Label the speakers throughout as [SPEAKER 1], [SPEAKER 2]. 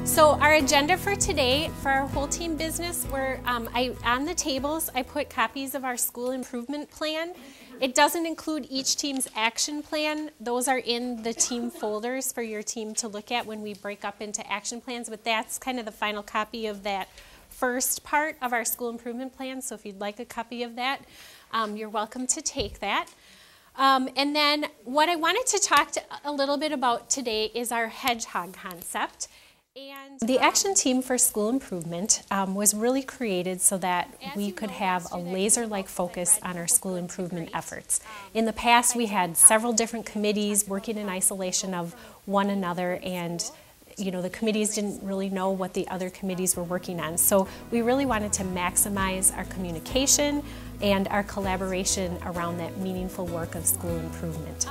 [SPEAKER 1] So our agenda for today, for our whole team business, on the tables I put copies of our school improvement plan. It doesn't include each team's action plan. Those are in the team folders for your team to look at when we break up into action plans, but that's kind of the final copy of that first part of our school improvement plan. So if you'd like a copy of that, you're welcome to take that. And then what I wanted to talk a little bit about today is our hedgehog concept. And the action team for school improvement was really created so that we could have a laser-like focus on our school improvement efforts. In the past, we had several different committees working in isolation of one another, and the committees didn't really know what the other committees were working on. So we really wanted to maximize our communication and our collaboration around that meaningful work of school improvement.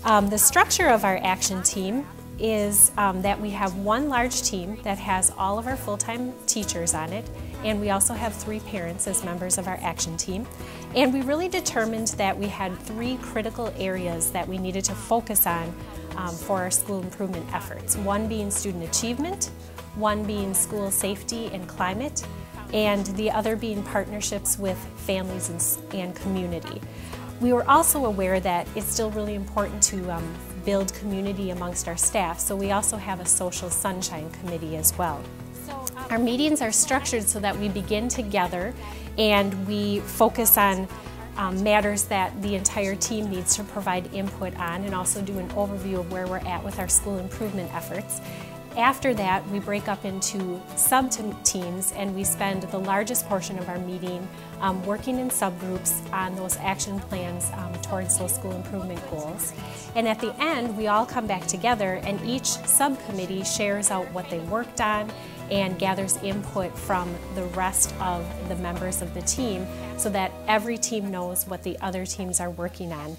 [SPEAKER 1] The structure of our action team is that we have one large team that has all of our full-time teachers on it, and we also have 3 parents as members of our action team. And we really determined that we had 3 critical areas that we needed to focus on for our school improvement efforts. One being student achievement, one being school safety and climate, and the other being partnerships with families and community. We were also aware that it's still really important to build community amongst our staff, so we also have a social sunshine committee as well. Our meetings are structured so that we begin together and we focus on matters that the entire team needs to provide input on, and also do an overview of where we're at with our school improvement efforts. After that, we break up into sub-teams, and we spend the largest portion of our meeting working in subgroups on those action plans towards those school improvement goals. And at the end, we all come back together, and each subcommittee shares out what they worked on and gathers input from the rest of the members of the team so that every team knows what the other teams are working on.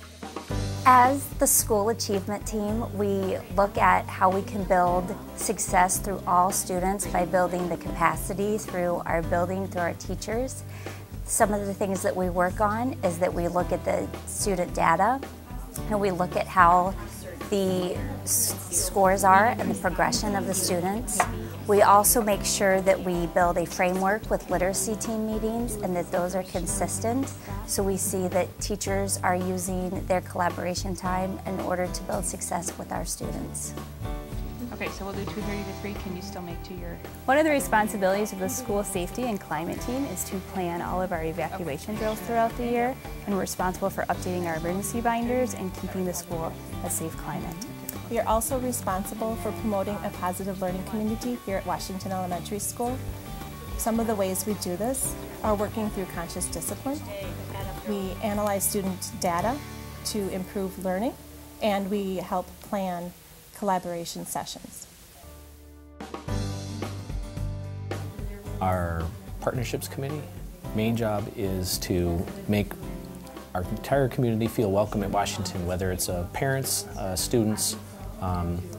[SPEAKER 2] As the school achievement team, we look at how we can build success through all students by building the capacity through our building, through our teachers. Some of the things that we work on is that we look at the student data, and we look at how the scores are and the progression of the students. We also make sure that we build a framework with literacy team meetings and that those are consistent, so we see that teachers are using their collaboration time in order to build success with our students.
[SPEAKER 3] Okay, so we'll do 2:30 to 3. Can you still make to your...
[SPEAKER 4] One of the responsibilities of the school safety and climate team is to plan all of our evacuation drills throughout the year, and we're responsible for updating our emergency binders and keeping the school a safe climate.
[SPEAKER 5] We are also responsible for promoting a positive learning community here at Washington Elementary School. Some of the ways we do this are working through conscious discipline. We analyze student data to improve learning, and we help plan collaboration sessions.
[SPEAKER 6] Our partnerships committee main job is to make our entire community feel welcome at Washington, whether it's parents, students,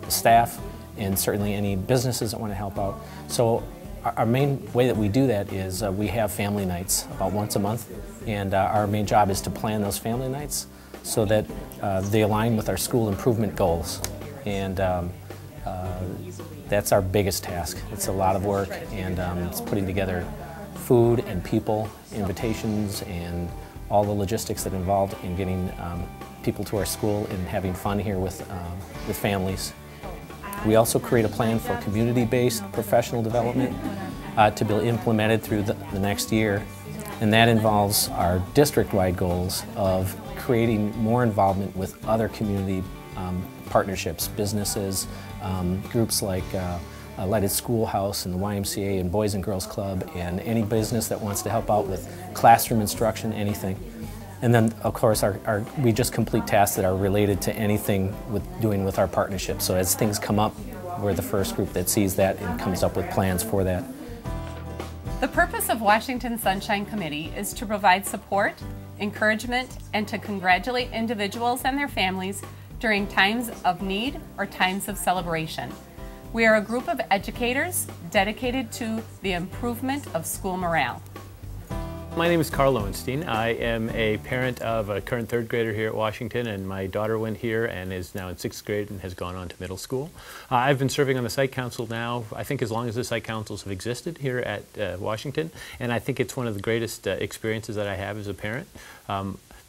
[SPEAKER 6] staff, and certainly any businesses that want to help out. So our main way that we do that is we have family nights about once a month, and our main job is to plan those family nights so that they align with our school improvement goals. And that's our biggest task. It's a lot of work, and it's putting together food and people, invitations, and all the logistics that involved in getting people to our school and having fun here with families. We also create a plan for community-based professional development to be implemented through the next year, and that involves our district-wide goals of creating more involvement with other community partnerships, businesses, groups like Lighted Schoolhouse and the YMCA and Boys and Girls Club, and any business that wants to help out with classroom instruction, anything. And then, of course, we just complete tasks that are related to anything doing with our partnership. So as things come up, we're the first group that sees that and comes up with plans for that.
[SPEAKER 3] The purpose of Washington Sunshine Committee is to provide support, encouragement, and to congratulate individuals and their families during times of need or times of celebration. We are a group of educators dedicated to the improvement of school morale.
[SPEAKER 7] My name is Carl Lowenstein. I am a parent of a current third grader here at Washington, and my daughter went here and is now in 6th grade and has gone on to middle school. I've been serving on the site council now, I think as long as the site councils have existed here at Washington, and I think it's one of the greatest experiences that I have as a parent.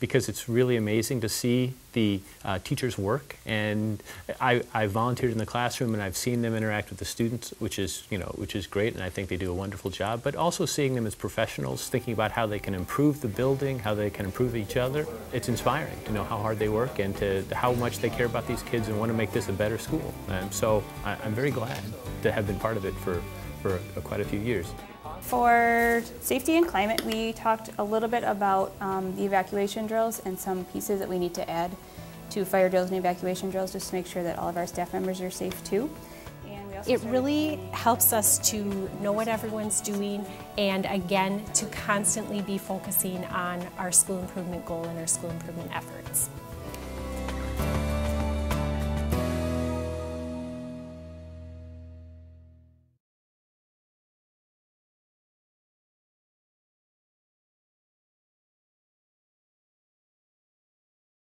[SPEAKER 7] Because it's really amazing to see the teachers work, and I volunteered in the classroom and I've seen them interact with the students, which is great, and I think they do a wonderful job. But also seeing them as professionals, thinking about how they can improve the building, how they can improve each other. It's inspiring to know how hard they work and to how much they care about these kids and want to make this a better school. And so I'm very glad to have been part of it for quite a few years.
[SPEAKER 4] For safety and climate, we talked a little bit about the evacuation drills and some pieces that we need to add to fire drills and evacuation drills just to make sure that all of our staff members are safe too.
[SPEAKER 1] It really helps us to know what everyone's doing, and again, to constantly be focusing on our school improvement goal and our school improvement efforts.